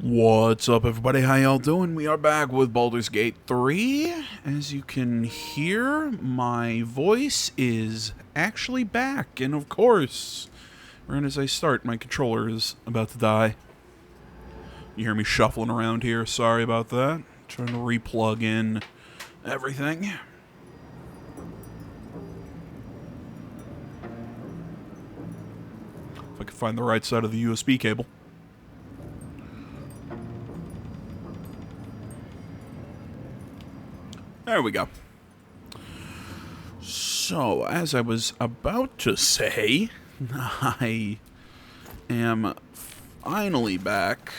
What's up, everybody? How y'all doing? We are back with Baldur's Gate 3. As you can hear, my voice is actually back. And of course, right as I start, my controller is about to die. You hear me shuffling around here. Sorry about that. Trying to replug in everything. If I can find the right side of the USB cable. There we go. So, as I was about to say, I am finally back.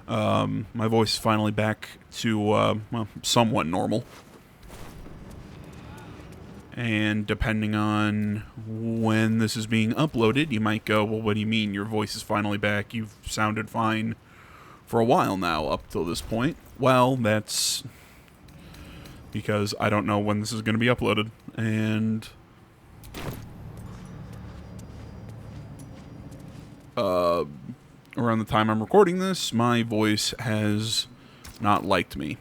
My voice is finally back to, well, somewhat normal. And depending on when this is being uploaded, you might go, well, what do you mean your voice is finally back? You've sounded fine for a while now up till this point. Well, that's because I don't know when this is going to be uploaded. And around the time I'm recording this, my voice has not liked me.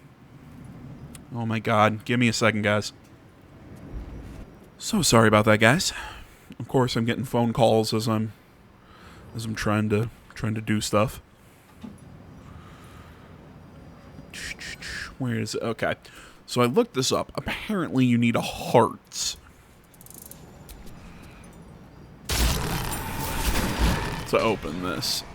Oh my god, give me a second, guys. So sorry about that, guys. Of course, I'm getting phone calls as I'm trying to do stuff. Where is it? Okay. So I looked this up. Apparently, you need a heart to open this.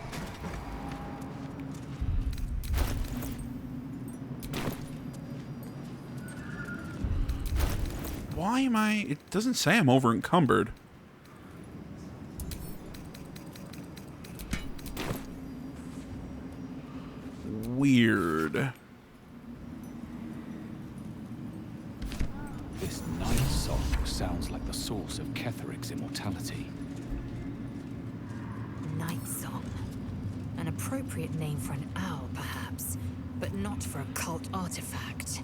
Why am I... It doesn't say I'm over encumbered. Weird. This Nightsong sounds like the source of Ketheric's immortality. Nightsong. An appropriate name for an owl, perhaps, but not for a cult artifact.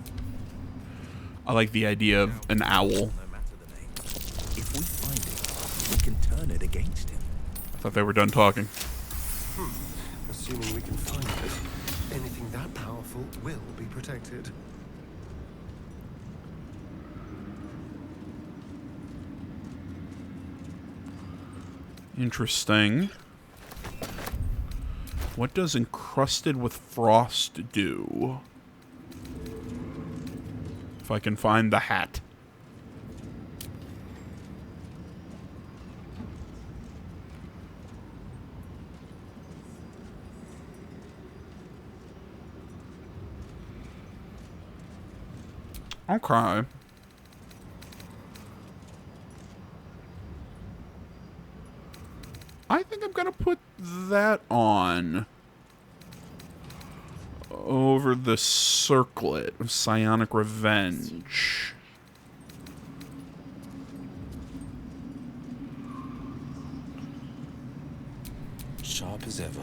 I like the idea of an owl. If we find it, we can turn it against him. I thought they were done talking. Assuming we can find it, anything that powerful will be protected. Interesting. What does encrusted with frost do? If I can find the hat. Okay. I think I'm gonna put that on over the circlet of Psionic Revenge. Sharp as ever.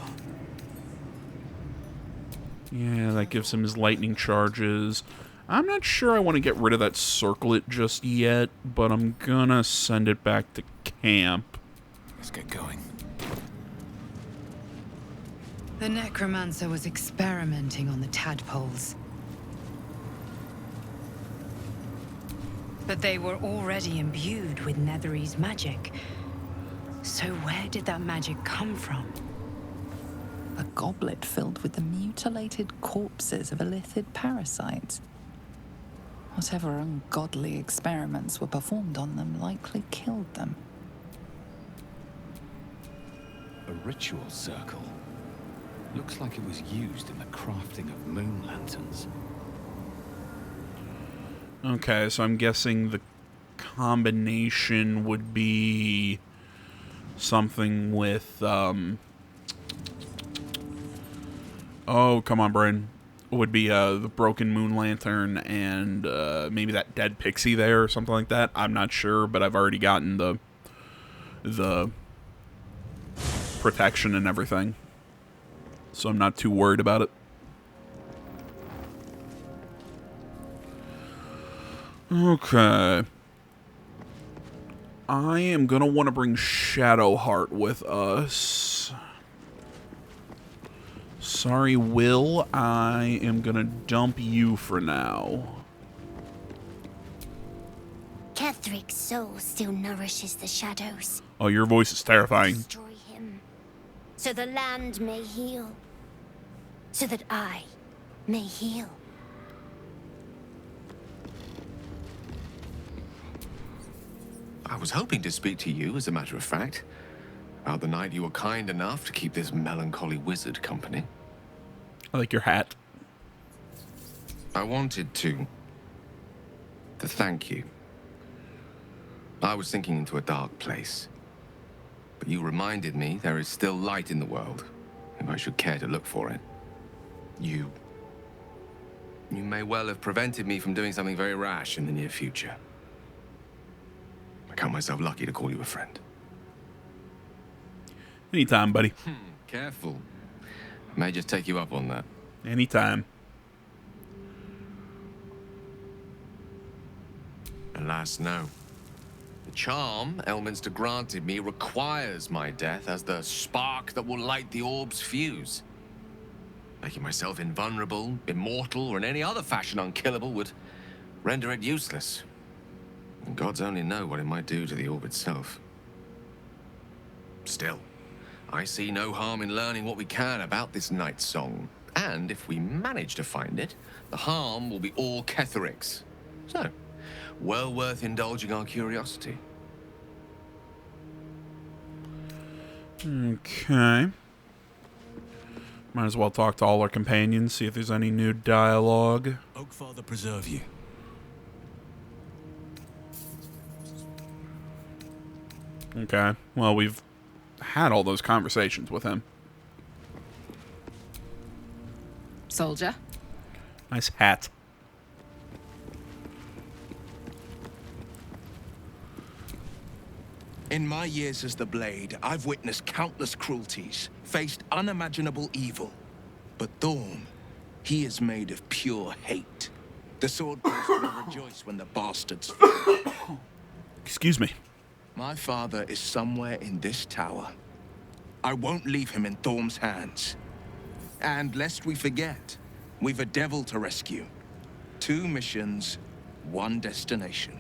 Yeah, that gives him his lightning charges. I'm not sure I want to get rid of that circlet just yet, but I'm gonna send it back to camp. Let's get going. The necromancer was experimenting on the tadpoles. But they were already imbued with Nethery's magic. So where did that magic come from? A goblet filled with the mutilated corpses of illithid parasites. Whatever ungodly experiments were performed on them likely killed them. A ritual circle. Looks like it was used in the crafting of moon lanterns. Okay, so I'm guessing the combination would be something with, oh, come on, brain. Would be, the broken moon lantern and, maybe that dead pixie there or something like that. I'm not sure, but I've already gotten the protection and everything. So I'm not too worried about it. Okay. I am going to want to bring Shadowheart with us. Sorry, Will. I am going to dump you for now. Kethric's soul still nourishes the shadows. Oh, your voice is terrifying. Destroy him, so the land may heal, so that I may heal. I was hoping to speak to you, as a matter of fact, about the night you were kind enough to keep this melancholy wizard company. I like your hat. I wanted to thank you. I was sinking into a dark place, but you reminded me there is still light in the world, if I should care to look for it. You may well have prevented me from doing something very rash in the near future. I count myself lucky to call you a friend. Anytime, buddy. Careful. I may just take you up on that. Anytime. Alas, no. The charm Elminster granted me requires my death as the spark that will light the orb's fuse. Making myself invulnerable, immortal, or in any other fashion unkillable would render it useless. And gods only know what it might do to the orb itself. Still, I see no harm in learning what we can about this Nightsong. And if we manage to find it, the harm will be all Kethric's. So, well worth indulging our curiosity. Okay. Might as well talk to all our companions, see if there's any new dialogue. Oakfather preserve you. Okay. Well, we've had all those conversations with him. Soldier? Nice hat. In my years as the Blade, I've witnessed countless cruelties, faced unimaginable evil. But Thorn, he is made of pure hate. The sword will rejoice when the bastards fall. Excuse me. My father is somewhere in this tower. I won't leave him in Thorm's hands. And lest we forget, we've a devil to rescue. 2 missions, 1 destination.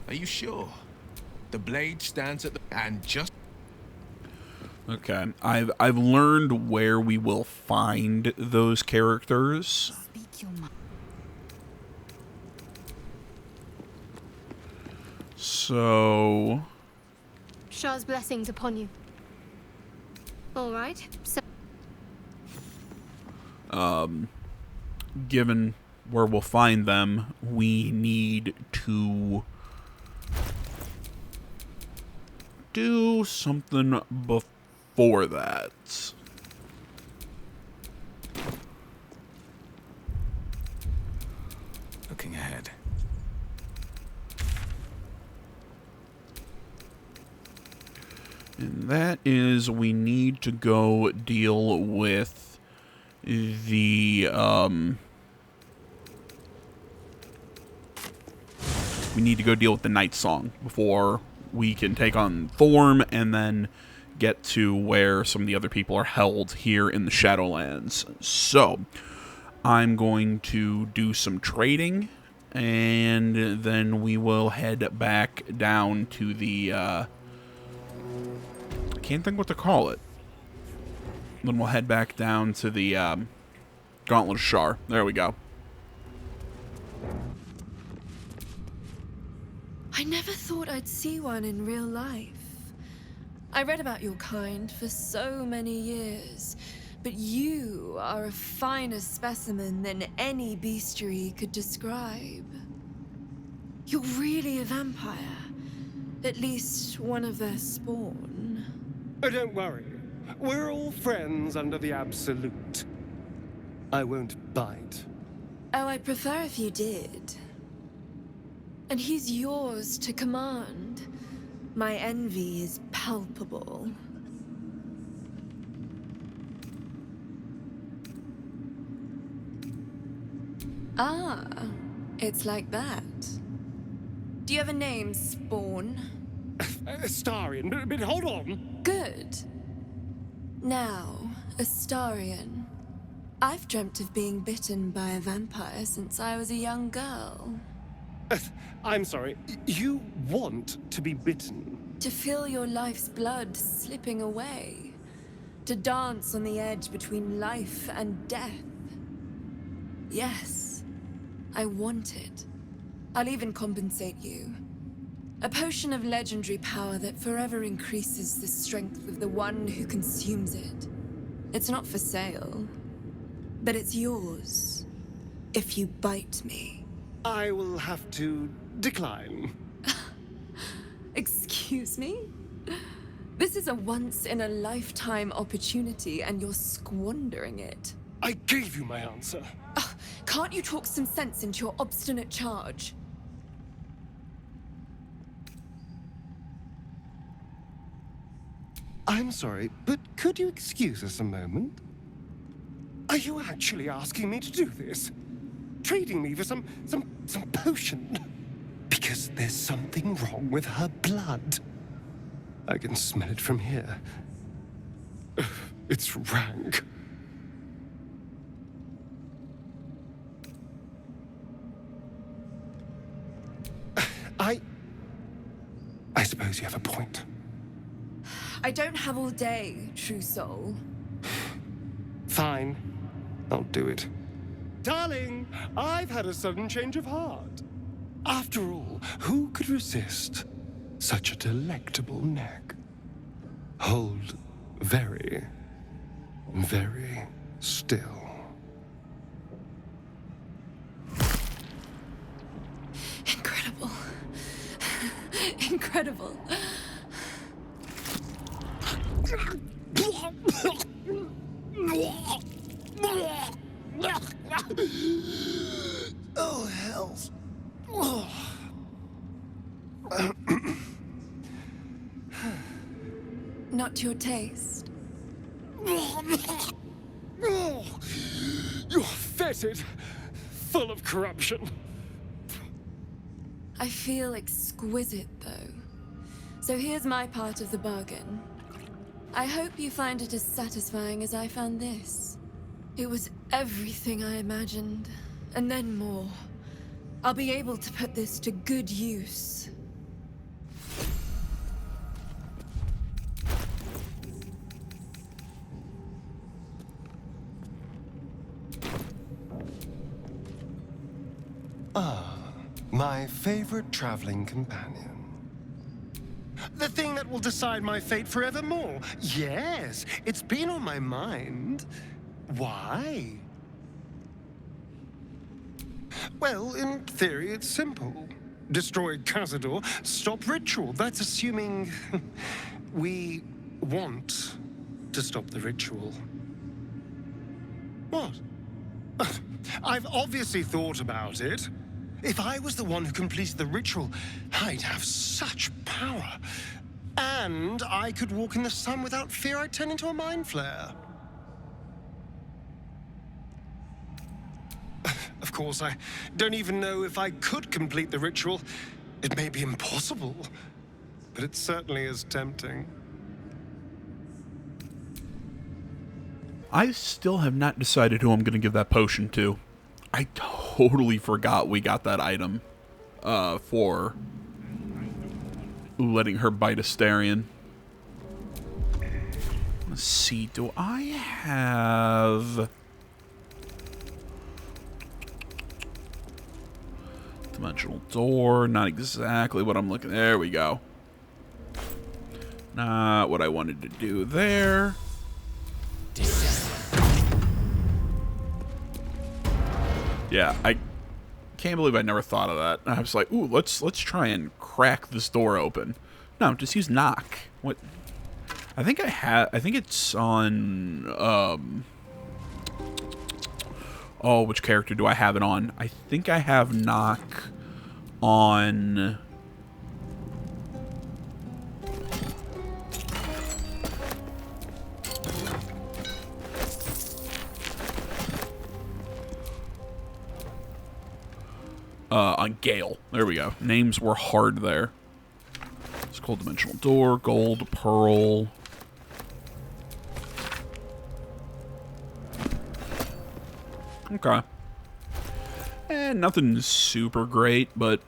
Are you sure? The Blade stands at the... and just... Okay. I've learned where we will find those characters. Speak your mind. So... Shah's blessings upon you. All right. So given where we'll find them, we need to do something before that. Looking ahead. And that is, we need to go deal with the, we need to go deal with the Nightsong before we can take on Thorm and then get to where some of the other people are held here in the Shadowlands. So, I'm going to do some trading, and then we will head back down to the, I can't think what to call it. Then we'll head back down to the Gauntlet of Shar. There we go. I never thought I'd see one in real life. I read about your kind for so many years, but you are a finer specimen than any bestiary could describe. You're really a vampire. At least one of their spawn. Oh, don't worry. We're all friends under the Absolute. I won't bite. Oh, I'd prefer if you did. And he's yours to command. My envy is palpable. Ah, It's like that. Do you have a name, Spawn? Astarion, but hold on. Good. Now, Astarion. I've dreamt of being bitten by a vampire since I was a young girl. I'm sorry, you want to be bitten? To feel your life's blood slipping away. To dance on the edge between life and death. Yes, I want it. I'll even compensate you. A potion of legendary power that forever increases the strength of the one who consumes it. It's not for sale, but it's yours if you bite me. I will have to decline. Excuse me? This is a once-in-a-lifetime opportunity, and you're squandering it. I gave you my answer. Can't you talk some sense into your obstinate charge? I'm sorry, but could you excuse us a moment? Are you actually asking me to do this? Trading me for some potion? Because there's something wrong with her blood. I can smell it from here. It's rank. I suppose you have a point. I don't have all day, true soul. Fine. I'll do it. Darling, I've had a sudden change of heart. After all, who could resist such a delectable neck? Hold very, very still. Incredible. Incredible. Oh, hells. Not to your taste. You're fetid, full of corruption. I feel exquisite, though. So here's my part of the bargain. I hope you find it as satisfying as I found this. It was everything I imagined, and then more. I'll be able to put this to good use. My favorite traveling companion. The thing that will decide my fate forevermore. Yes, it's been on my mind. Why? Well, in theory, it's simple. Destroy Cazador, stop ritual. That's assuming we want to stop the ritual. What? I've obviously thought about it. If I was the one who completed the ritual, I'd have such power. And I could walk in the sun without fear I'd turn into a mind flare. Of course, I don't even know if I could complete the ritual. It may be impossible, but it certainly is tempting. I still have not decided who I'm going to give that potion to. I totally forgot we got that item for letting her bite Astarion. Let's see, do I have... Dimensional door, not exactly what I'm looking... There we go. Not what I wanted to do there. Yeah, I can't believe I never thought of that. I was like, ooh, let's try and crack this door open. No, just use knock. What? I think it's on, oh, which character do I have it on? I think I have knock on... On Gale. There we go. Names were hard there. Skull Dimensional Door, Gold, Pearl. Okay. And nothing super great, but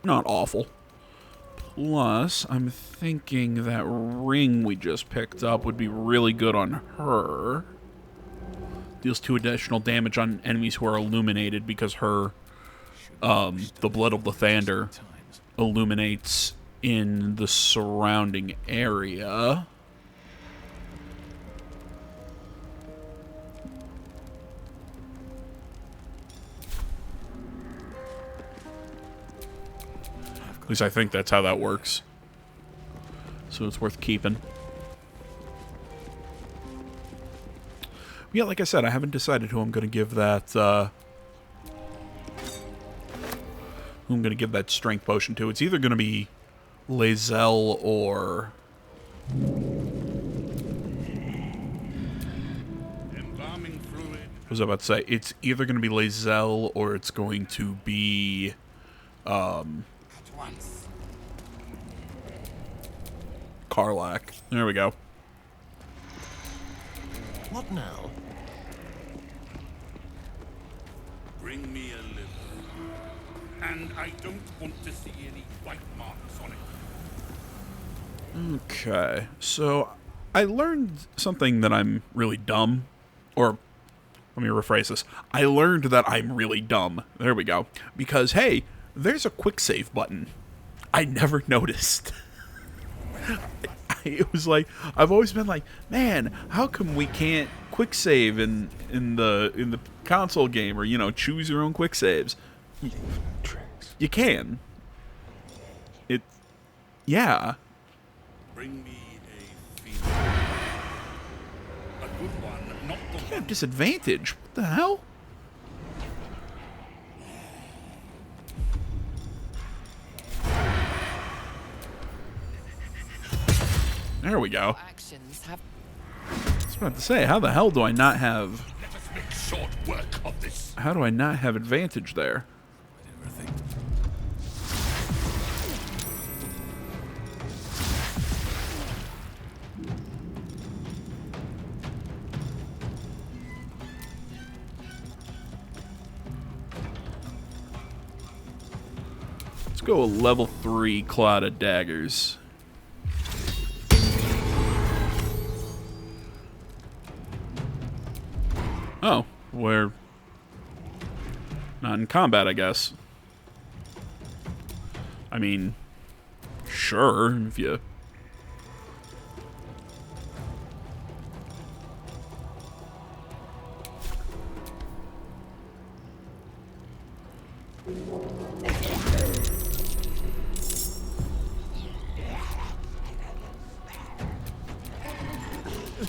not awful. Plus, I'm thinking that ring we just picked up would be really good on her. Deals 2 additional damage on enemies who are illuminated because her, the Blood of Lathander illuminates in the surrounding area. At least I think that's how that works. So it's worth keeping. Yeah, like I said, I haven't decided who I'm going to give that, strength potion to. It's either going to be Lae'zel or... What was I about to say? It's either going to be Lae'zel or it's going to be... Karlach. There we go. What now? Bring me a liver. And I don't want to see any white marks on it. Okay, so I learned something that I'm really dumb. Or, let me rephrase this. I learned that I'm really dumb. There we go. Because, hey, there's a quick save button. I never noticed. It was like, I've always been like, man, how come we can't quick save in the console game, or, you know, choose your own quick saves? You can. Yeah. Bring me a female. A good one, not the You have disadvantage. What the hell? There we go. I was about to say, how the hell do I not have... Let us make short work of this. How do I not have advantage there? Let's go a level 3 Cloud of Daggers. Oh, we're not in combat, I guess. I mean, sure, if you...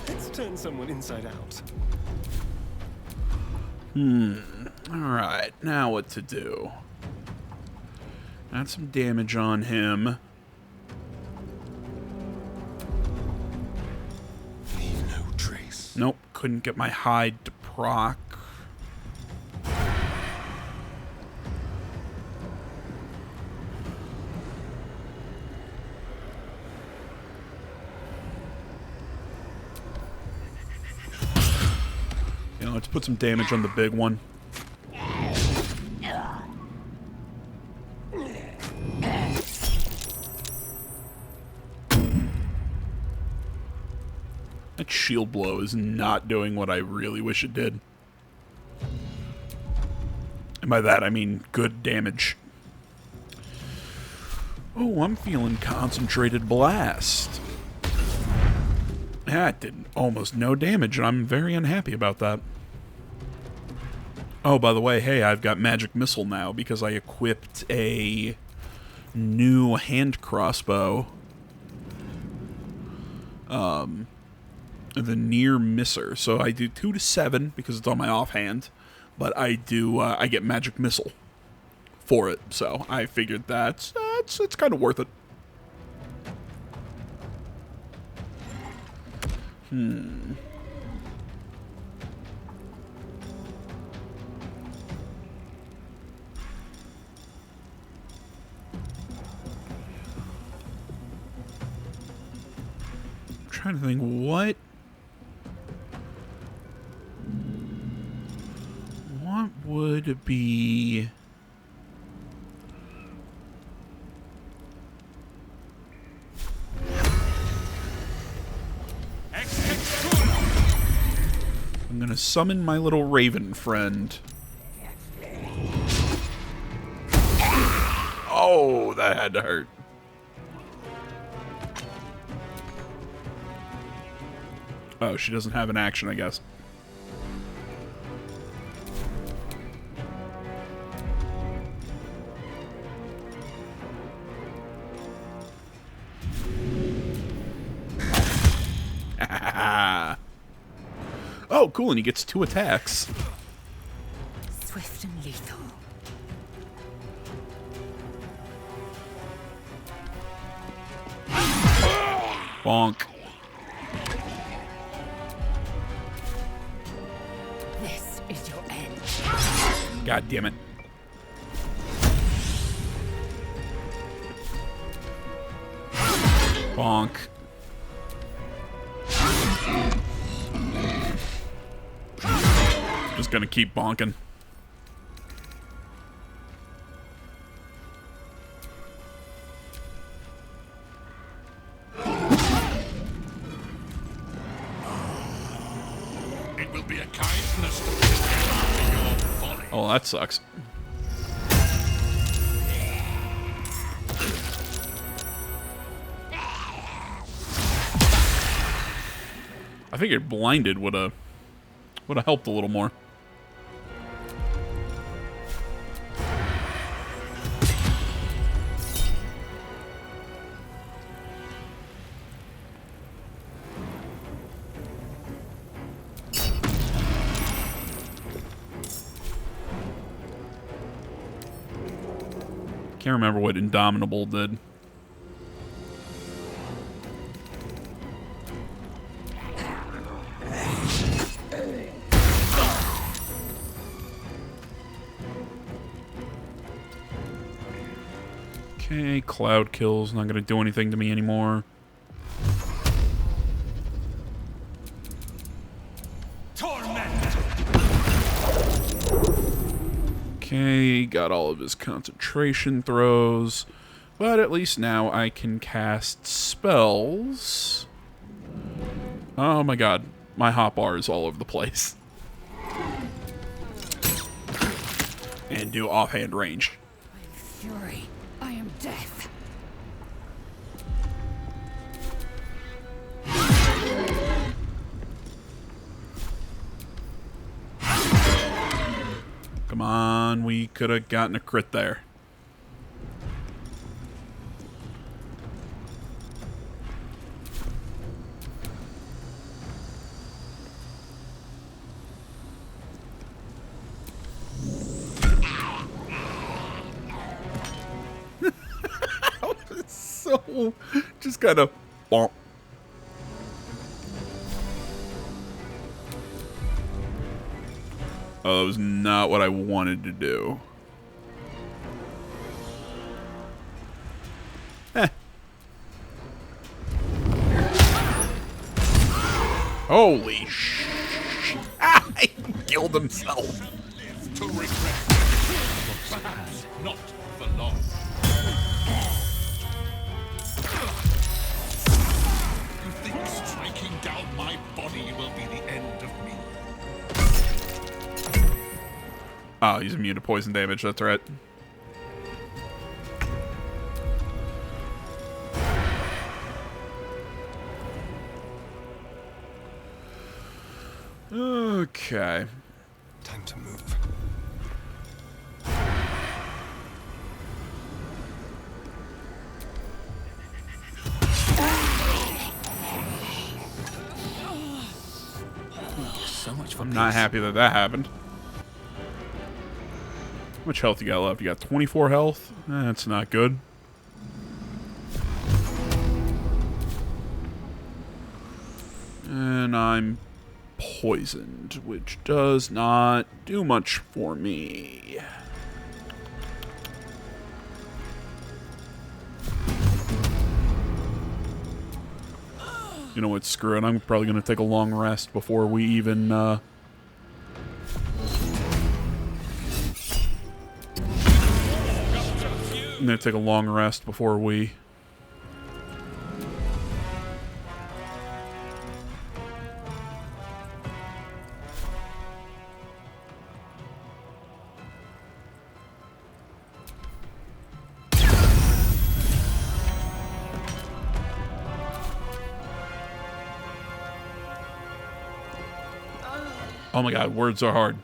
Let's turn someone inside out. Alright, now what to do? Got some damage on him. Leave no trace. Nope, couldn't get my hide to proc. You know, let's put some damage on the big one. That shield blow is not doing what I really wish it did. And by that, I mean good damage. Oh, I'm feeling concentrated blast. That did almost no damage, and I'm very unhappy about that. Oh, by the way, hey, I've got magic missile now because I equipped a new hand crossbow. The near misser. So I do 2 to 7 because it's on my offhand, but I do I get magic missile for it. So I figured that's it's kind of worth it. trying to think what would be I'm gonna summon my little raven friend. Oh, that had to hurt. Oh, she doesn't have an action, I guess. Oh, cool, and he gets 2 attacks. Swift and lethal. Bonk. This is your end. God damn it. Bonk. Just gonna keep bonking. It will be a kindness to your folly. Oh, that sucks. I figured blinded would have helped a little more. Can't remember what Indomitable did. Okay, cloud kill's not gonna do anything to me anymore. Okay, got all of his concentration throws, but at least now I can cast spells. Oh my god, my hotbar is all over the place. And do offhand range. Fury. I am death. Come on, we could have gotten a crit there. So, just kind of bonk. Oh, that was not what I wanted to do. Eh. Holy sh! Ah, he killed himself. To regret. Perhaps not for long. You think striking down my body will be the end of me? Oh, he's immune to poison damage, that's right. Okay. Time to move. So much for I'm not happy that that happened. How much health you got left? You got 24 health? That's not good. And I'm poisoned, which does not do much for me. You know what, screw it. I'm probably going to take a long rest before we even, I'm going to take a long rest before we... Oh my god, words are hard.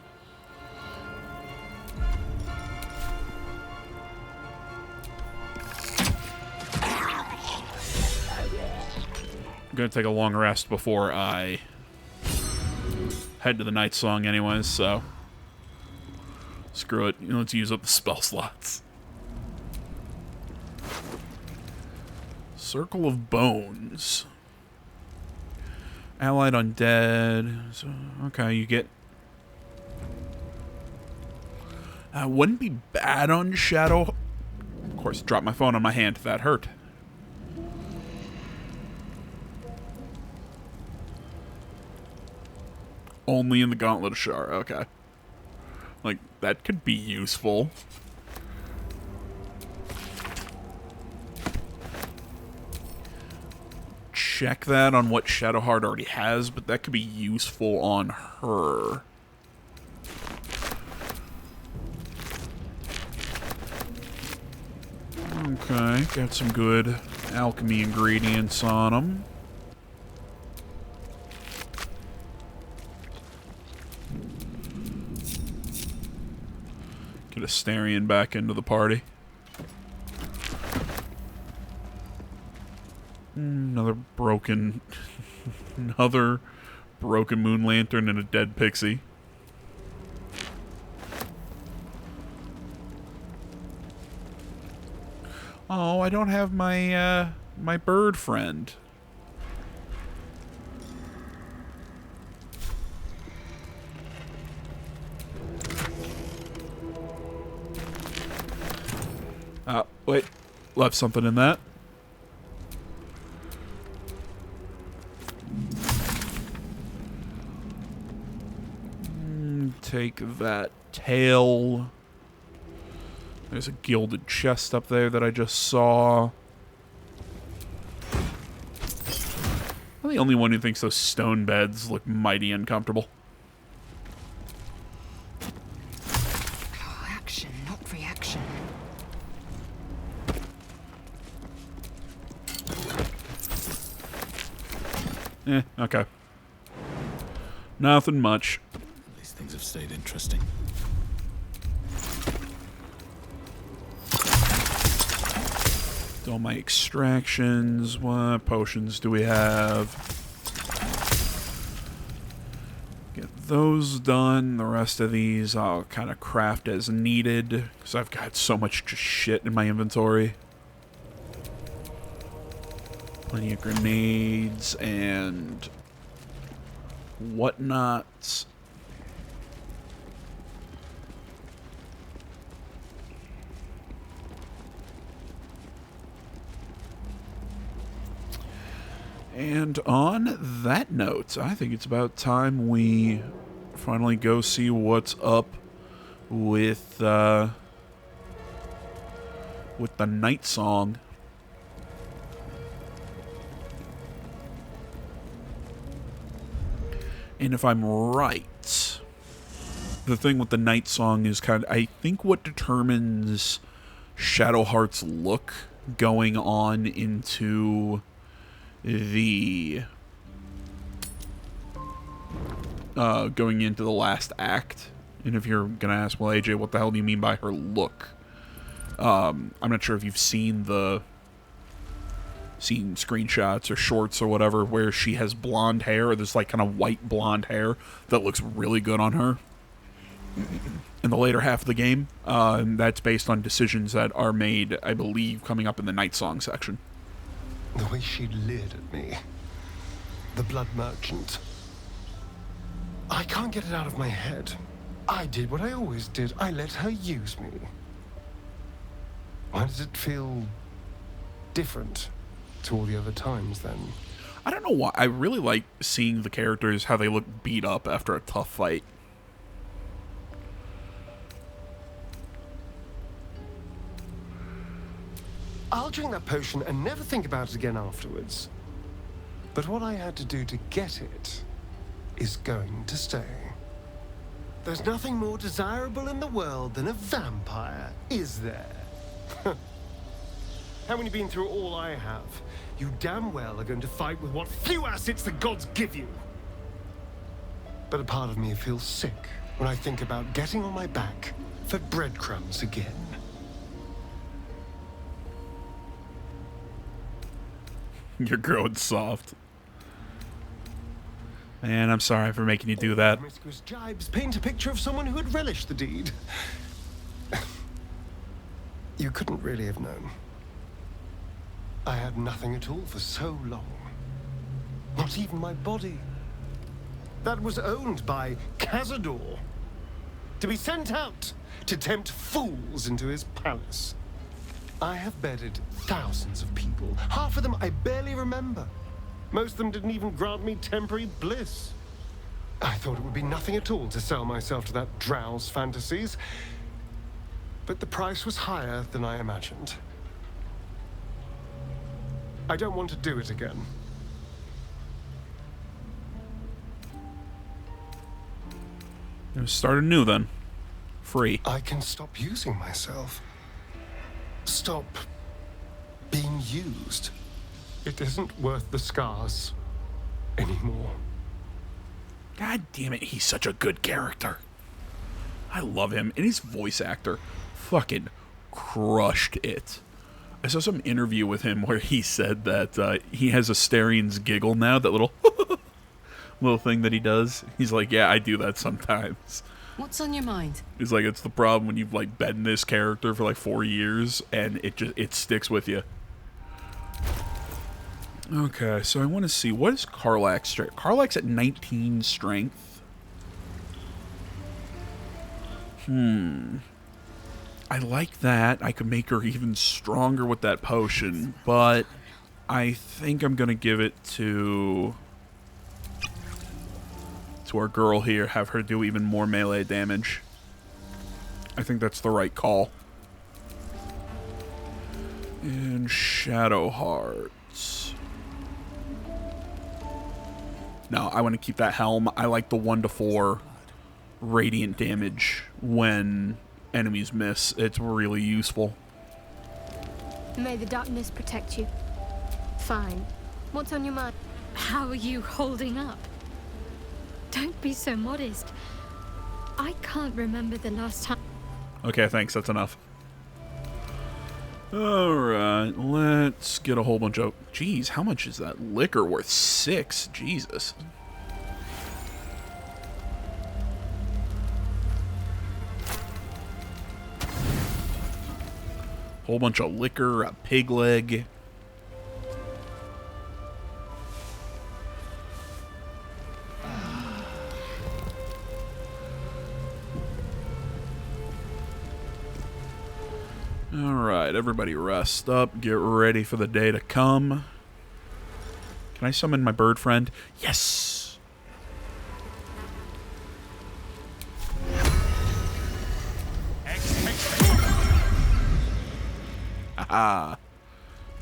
I'm gonna take a long rest before I head to the Nightsong anyways, so screw it. You know, let's use up the spell slots. Circle of Bones. Allied undead. So, okay, you get... wouldn't be bad on Shadow... Of course, dropped my phone on my hand. That hurt. Only in the Gauntlet of Shar. Okay. Like, that could be useful. Check that on what Shadowheart already has, but that could be useful on her. Okay, got some good alchemy ingredients on them. Get Astarion back into the party. Another broken moon lantern and a dead pixie. Oh, I don't have my my bird friend. Wait, left something in that. Take that tail. There's a gilded chest up there that I just saw. I'm the only one who thinks those stone beds look mighty uncomfortable. Action, not reaction. Okay. Nothing much. These things have stayed interesting. All my extractions. What potions do we have? Get those done. The rest of these I'll kind of craft as needed, because I've got so much just shit in my inventory. Plenty of grenades and whatnot. And on that note, I think it's about time we finally go see what's up with the Nightsong. And if I'm right, the thing with the Nightsong is kind of, I think, what determines Shadowheart's look going on into the last act. And if you're gonna ask, well, AJ, what the hell do you mean by her look? I'm not sure if you've seen screenshots or shorts or whatever where she has blonde hair, or this like kind of white blonde hair that looks really good on her in the later half of the game. And that's based on decisions that are made, I believe, coming up in the Nightsong section. The way she leered at me. The blood merchant. I can't get it out of my head. I did what I always did. I let her use me. Why does it feel different to all the other times, then? I don't know why. I really like seeing the characters, how they look beat up after a tough fight. I'll drink that potion and never think about it again afterwards. But what I had to do to get it is going to stay. There's nothing more desirable in the world than a vampire, is there? Haven't you been through all I have? You damn well are going to fight with what few assets the gods give you. But a part of me feels sick when I think about getting on my back for breadcrumbs again. You're growing soft. Man, I'm sorry for making you do that. Promiscuous jibes paint a picture of someone who had relished the deed. You couldn't really have known. I had nothing at all for so long. Not even my body. That was owned by Cazador. To be sent out to tempt fools into his palace. I have bedded thousands of people. Half of them I barely remember. Most of them didn't even grant me temporary bliss. I thought it would be nothing at all to sell myself to that drow's fantasies. But the price was higher than I imagined. I don't want to do it again. Start anew then. Free. I can stop using myself. Stop being used. It isn't worth the scars anymore. God damn it, he's such a good character. I love him. And his voice actor fucking crushed it. I saw some interview with him where he said that he has a Asterian's giggle now, that little little thing that he does. He's like, yeah, I do that sometimes. What's on your mind? He's like, it's the problem when you've like been this character for like 4 years and it sticks with you. Okay, so I want to see, what is Karlach's strength? Karlach's at 19 strength. I like that. I could make her even stronger with that potion, but I think I'm going to give it to our girl here, have her do even more melee damage. I think that's the right call. And Shadowheart. No, I want to keep that helm. I like the 1-4 radiant damage when enemies miss. It's really useful. May the darkness protect you. Fine. What's on your mind? How are you holding up? Don't be so modest. I can't remember the last time. Okay, thanks. That's enough. Alright, let's get a whole bunch of... Jeez, how much is that liquor worth? 6? Jesus. Whole bunch of liquor, a pig leg. Alright, everybody rest up, get ready for the day to come. Can I summon my bird friend? Yes! Haha.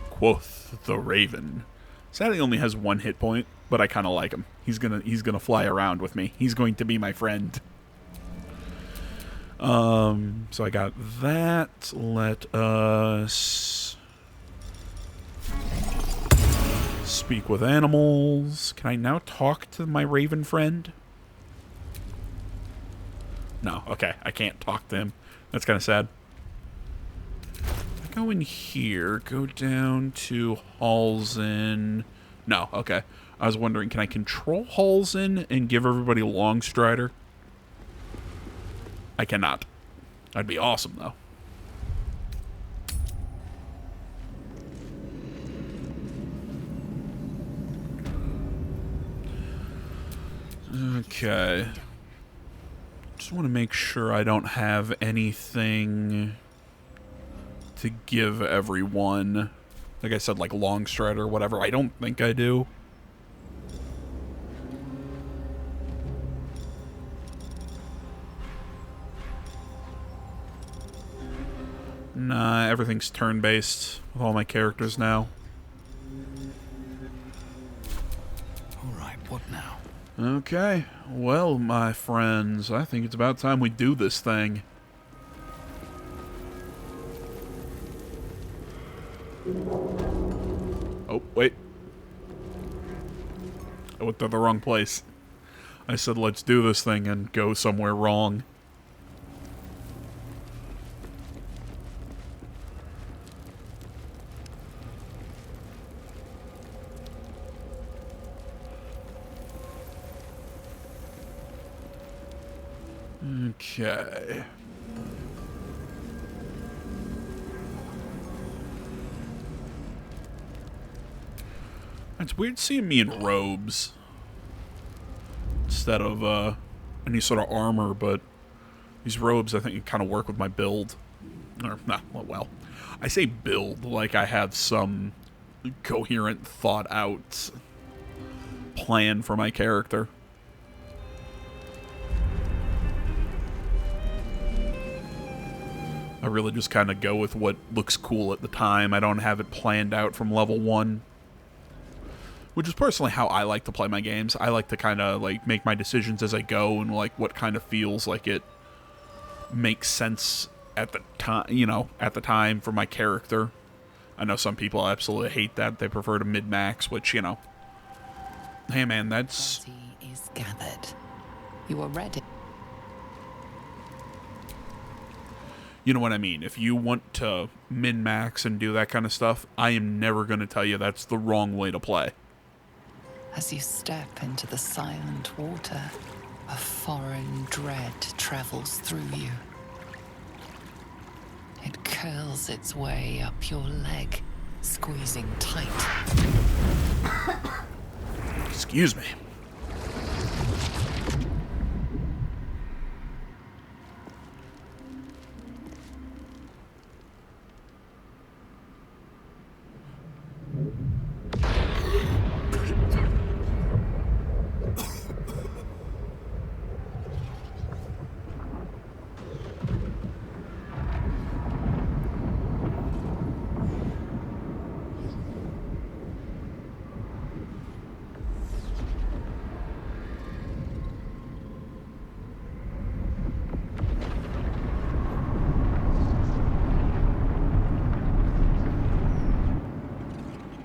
Quoth the Raven. Sadly, he only has 1 hit point, but I kind of like him. He's gonna fly around with me. He's going to be my friend. So I got that. Let us speak with animals. Can I now talk to my raven friend? No, okay. I can't talk to him. That's kind of sad. I go in here, go down to Halsin. No, okay. I was wondering, can I control Halsin and give everybody Longstrider? I cannot. That'd be awesome, though. Okay. Just want to make sure I don't have anything to give everyone. Like I said, like Longstrider or whatever. I don't think I do. Nah, everything's turn-based with all my characters now. Alright, what now? Okay, well, my friends, I think it's about time we do this thing. Oh, wait. I went to the wrong place. I said let's do this thing and go somewhere wrong. Okay. It's weird seeing me in robes instead of any sort of armor, but these robes I think kind of work with my build. Or, nah, well, I say build like I have some coherent, thought out plan for my character. I really just kind of go with what looks cool at the time. I don't have it planned out from level 1. Which is personally how I like to play my games. I like to kind of like make my decisions as I go and like what kind of feels like it makes sense at the time, you know, at the time for my character. I know some people absolutely hate that. They prefer to min-max, which, you know. Hey man, that's... Party is gathered. You are ready. You know what I mean? If you want to min-max and do that kind of stuff, I am never going to tell you that's the wrong way to play. As you step into the silent water, a foreign dread travels through you. It curls its way up your leg, squeezing tight. Excuse me.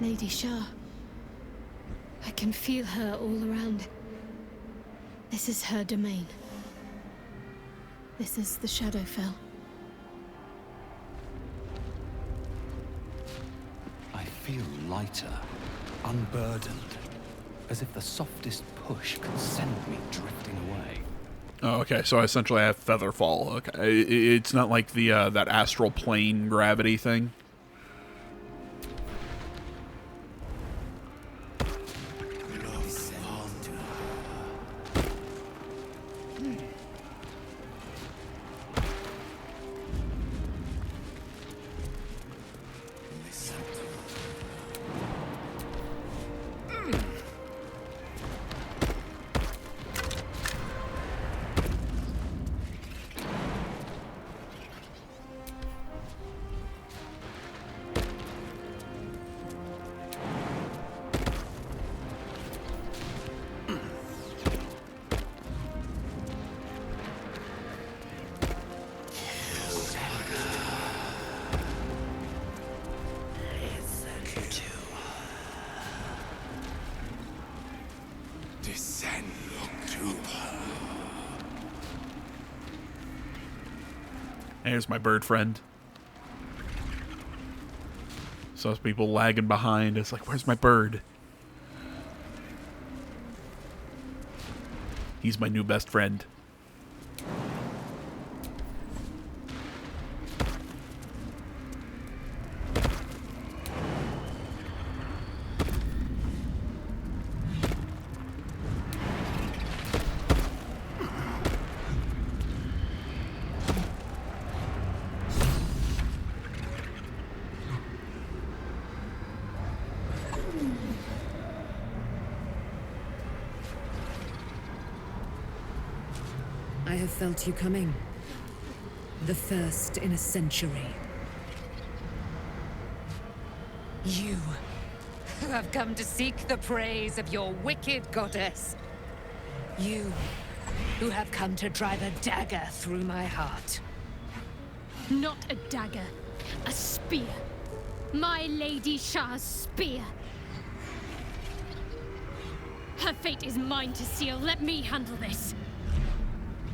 Lady Shah. I can feel her all around. This is her domain. This is the Shadowfell. I feel lighter, unburdened, as if the softest push could send me drifting away. Oh, okay, so essentially I have Featherfall. Okay, it's not like the that astral plane gravity thing. There's my bird friend. So people lagging behind. It's like, where's my bird? He's my new best friend. I have felt you coming. The first in a century. You, who have come to seek the praise of your wicked goddess. You, who have come to drive a dagger through my heart. Not a dagger, a spear. My Lady Shah's spear. Her fate is mine to seal. Let me handle this.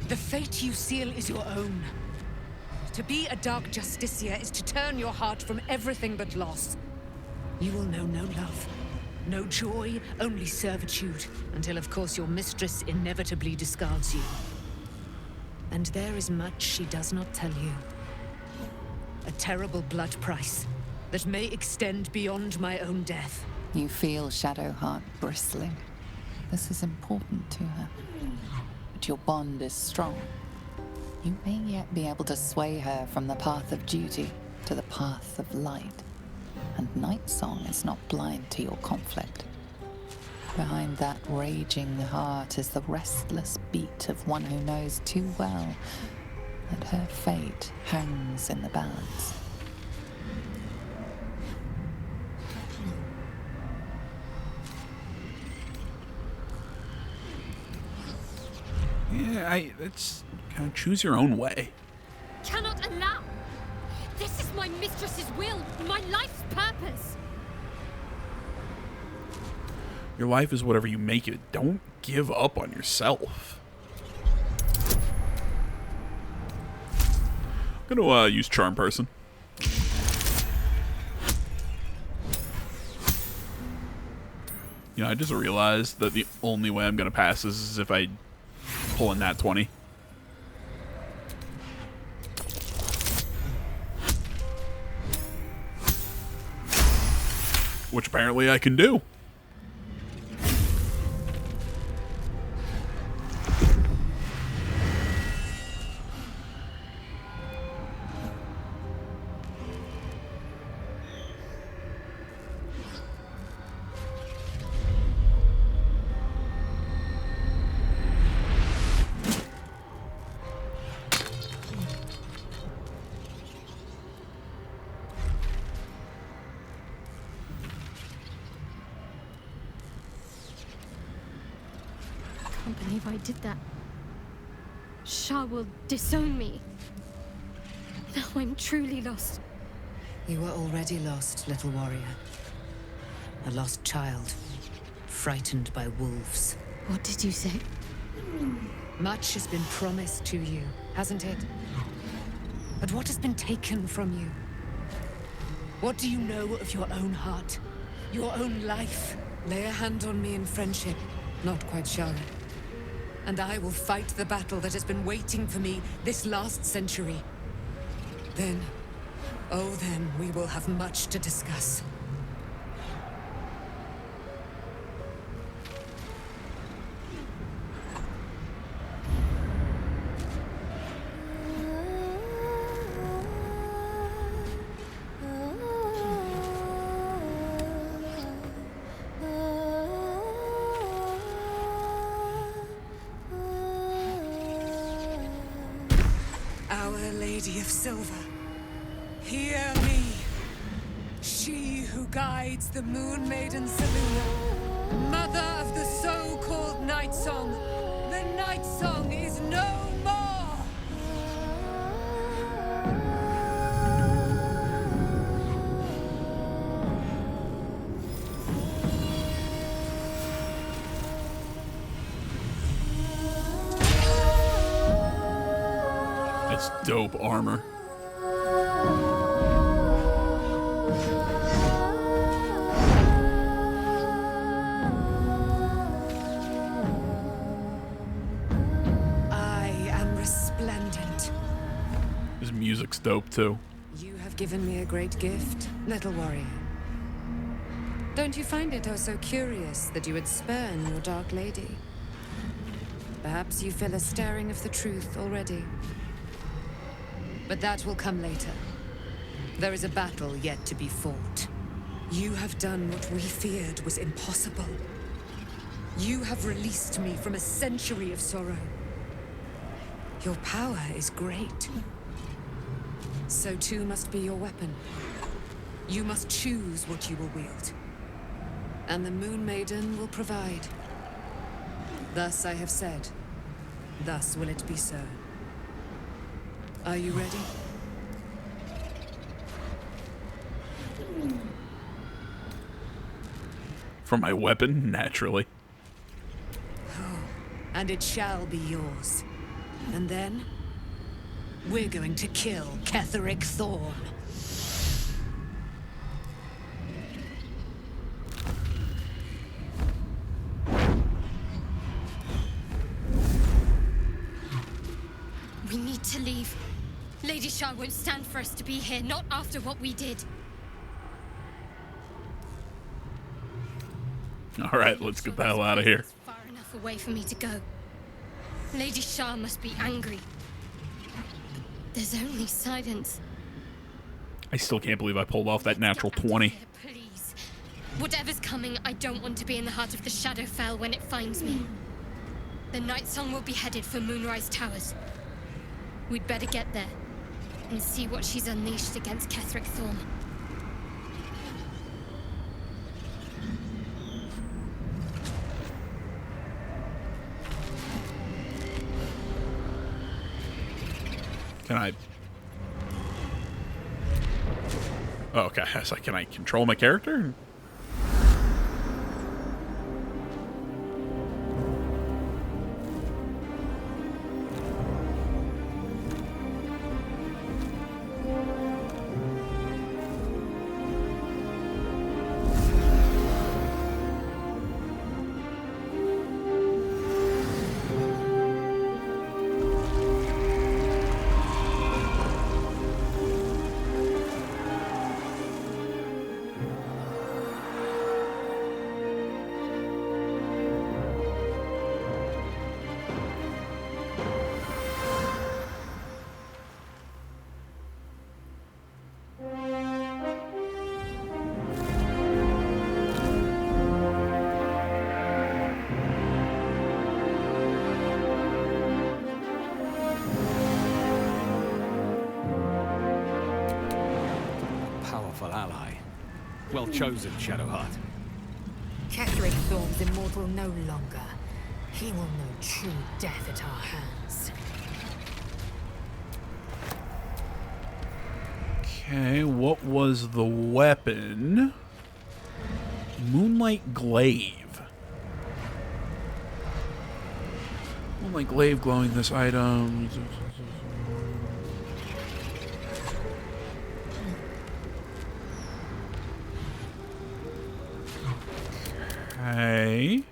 The fate you seal is your own. To be a Dark Justiciar is to turn your heart from everything but loss. You will know no love, no joy, only servitude, until of course your mistress inevitably discards you. And there is much she does not tell you. A terrible blood price that may extend beyond my own death. You feel Shadowheart bristling. This is important to her. But your bond is strong. You may yet be able to sway her from the path of duty to the path of light. And Nightsong is not blind to your conflict. Behind that raging heart is the restless beat of one who knows too well that her fate hangs in the balance. Yeah, it's kind of choose your own way. Cannot allow. This is my mistress's will, my life's purpose. Your life is whatever you make it. Don't give up on yourself. I'm gonna use Charm Person. You know, I just realized that the only way I'm gonna pass this is if I pull in that 20. Which apparently I can do. I can't believe I did that. Shah will disown me. Now I'm truly lost. You were already lost, little warrior. A lost child, frightened by wolves. What did you say? Much has been promised to you, hasn't it? But what has been taken from you? What do you know of your own heart? Your own life? Lay a hand on me in friendship, not quite shy. And I will fight the battle that has been waiting for me this last century. Then, oh then, we will have much to discuss. Our Lady of Silver, hear me. She who guides the Moon Maiden Seluna, mother of the so-called Nightsong. The Nightsong is no more! It's dope armor. I am resplendent. His music's dope too. You have given me a great gift, little warrior. Don't you find it oh so curious that you would spurn your dark lady? Perhaps you feel a stirring of the truth already. But that will come later. There is a battle yet to be fought. You have done what we feared was impossible. You have released me from a century of sorrow. Your power is great. So too must be your weapon. You must choose what you will wield. And the Moon Maiden will provide. Thus I have said. Thus will it be so. Are you ready? For my weapon, naturally. And it shall be yours. And then, we're going to kill Ketheric Thorn. We need to leave. Lady Shah won't stand for us to be here, not after what we did. All right, let's get the hell out of here. Far enough away for me to go. Lady Shah must be angry. There's only silence. I still can't believe I pulled off that natural 20. Here, please. Whatever's coming, I don't want to be in the heart of the Shadowfell when it finds me. The Nightsong will be headed for Moonrise Towers. We'd better get there and see what she's unleashed against Ketheric Thorn. Can I... Oh, okay. I was like, can I control my character? Ally. Well chosen, Shadowheart. Ketheric Thorn's immortal no longer. He will know true death at our hands. Okay, what was the weapon? Moonlight Glaive. Moonlight Glaive glowing this item. Okay.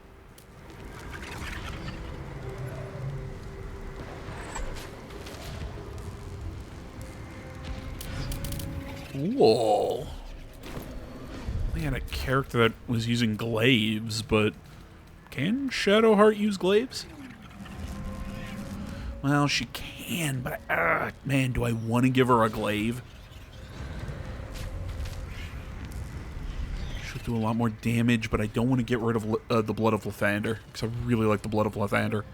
Whoa. They had a character that was using glaives, but can Shadowheart use glaives? Well, she can, but man, do I want to give her a glaive? She'll do a lot more damage, but I don't want to get rid of the Blood of Lathander, because I really like the Blood of Lathander.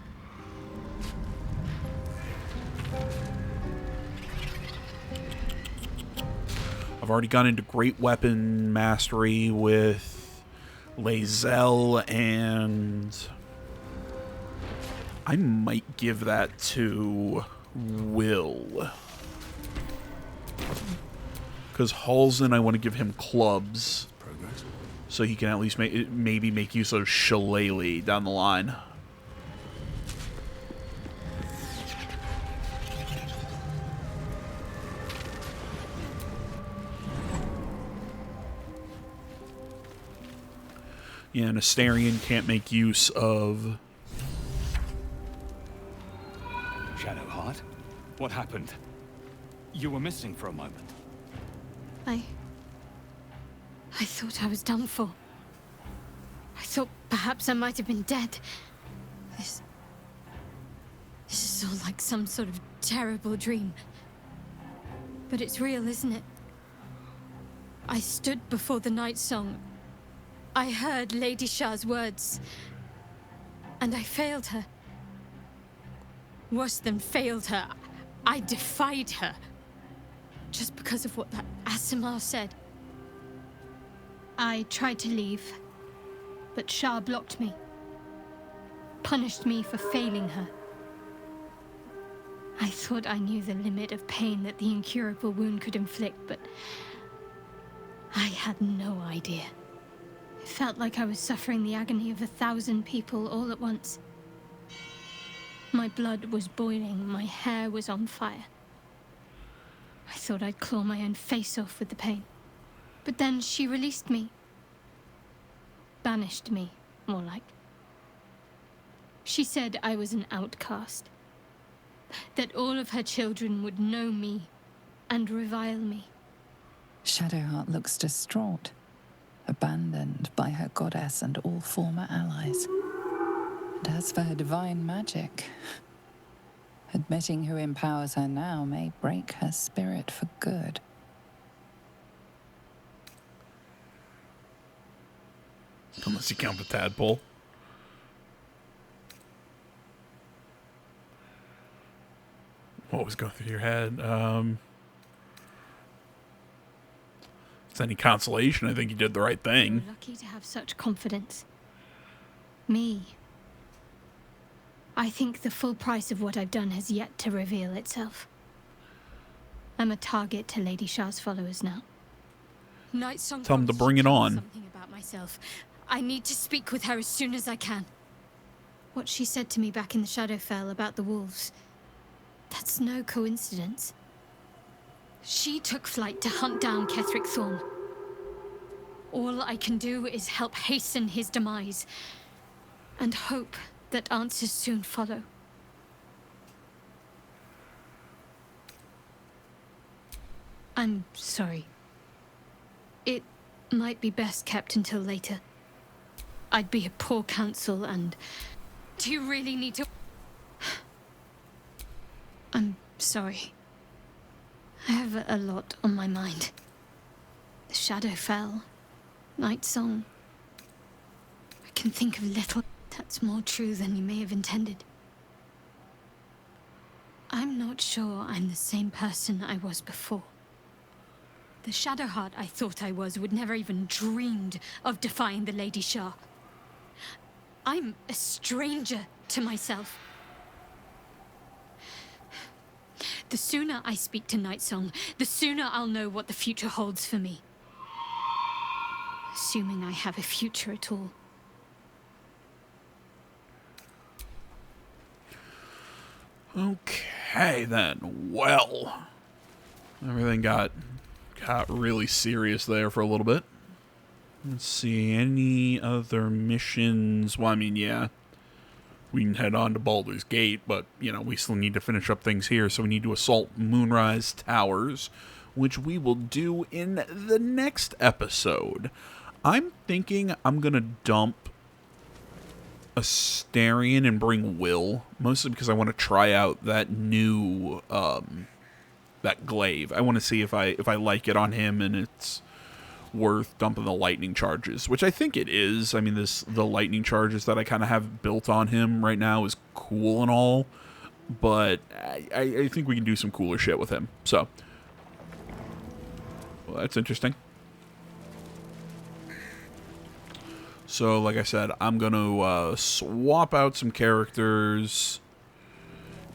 I've already gone into Great Weapon Mastery with Lae'zel, and I might give that to Will. Because Halsin, I want to give him clubs. Progress. So he can at least maybe make use of Shillelagh down the line. Yeah, and Astarion can't make use of... Shadowheart? What happened? You were missing for a moment. I thought I was done for. I thought perhaps I might have been dead. This is all like some sort of terrible dream. But it's real, isn't it? I stood before the Nightsong. I heard Lady Shah's words, and I failed her. Worse than failed her, I defied her. Just because of what that Aasimar said. I tried to leave, but Shah blocked me. Punished me for failing her. I thought I knew the limit of pain that the incurable wound could inflict, but I had no idea. It felt like I was suffering the agony of 1,000 people all at once. My blood was boiling, my hair was on fire. I thought I'd claw my own face off with the pain. But then she released me. Banished me, more like. She said I was an outcast. That all of her children would know me and revile me. Shadowheart looks distraught, abandoned by her goddess and all former allies. And as for her divine magic, admitting who empowers her now may break her spirit for good. Unless you count the tadpole. What was going through your head? If it's any consolation, I think you did the right thing. You're lucky to have such confidence. Me. I think the full price of what I've done has yet to reveal itself. I'm a target to Lady Shah's followers now. Nightsong Tell them to bring it on. Something about myself. I need to speak with her as soon as I can. What she said to me back in the Shadowfell about the wolves. That's no coincidence. She took flight to hunt down Ketheric Thorn. All I can do is help hasten his demise, and hope that answers soon follow. I'm sorry. It might be best kept until later. I'd be a poor counsel, and... Do you really need to... I'm sorry. I have a lot on my mind. The Shadowfell, Nightsong. I can think of little that's more true than you may have intended. I'm not sure I'm the same person I was before. The Shadowheart I thought I was would never even dreamed of defying the Lady Shah. I'm a stranger to myself. The sooner I speak to Nightsong, the sooner I'll know what the future holds for me. Assuming I have a future at all. Okay, then. Well, everything got really serious there for a little bit. Let's see, any other missions? Well, I mean, yeah, we can head on to Baldur's Gate, but, you know, we still need to finish up things here, so we need to assault Moonrise Towers, which we will do in the next episode. I'm thinking I'm going to dump Astarion and bring Will, mostly because I want to try out that new, that glaive. I want to see if I like it on him, and it's worth dumping the lightning charges, which I think it is. I mean, the lightning charges that I kind of have built on him right now is cool and all, but I think we can do some cooler shit with him. So, well, that's interesting. So, like I said, I'm going to swap out some characters,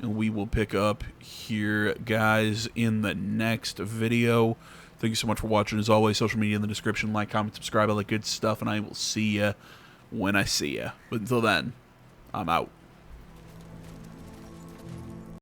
and we will pick up here, guys, in the next video. Thank you so much for watching. As always, social media in the description. Like, comment, subscribe, all that good stuff, and I will see you when I see you. But until then, I'm out.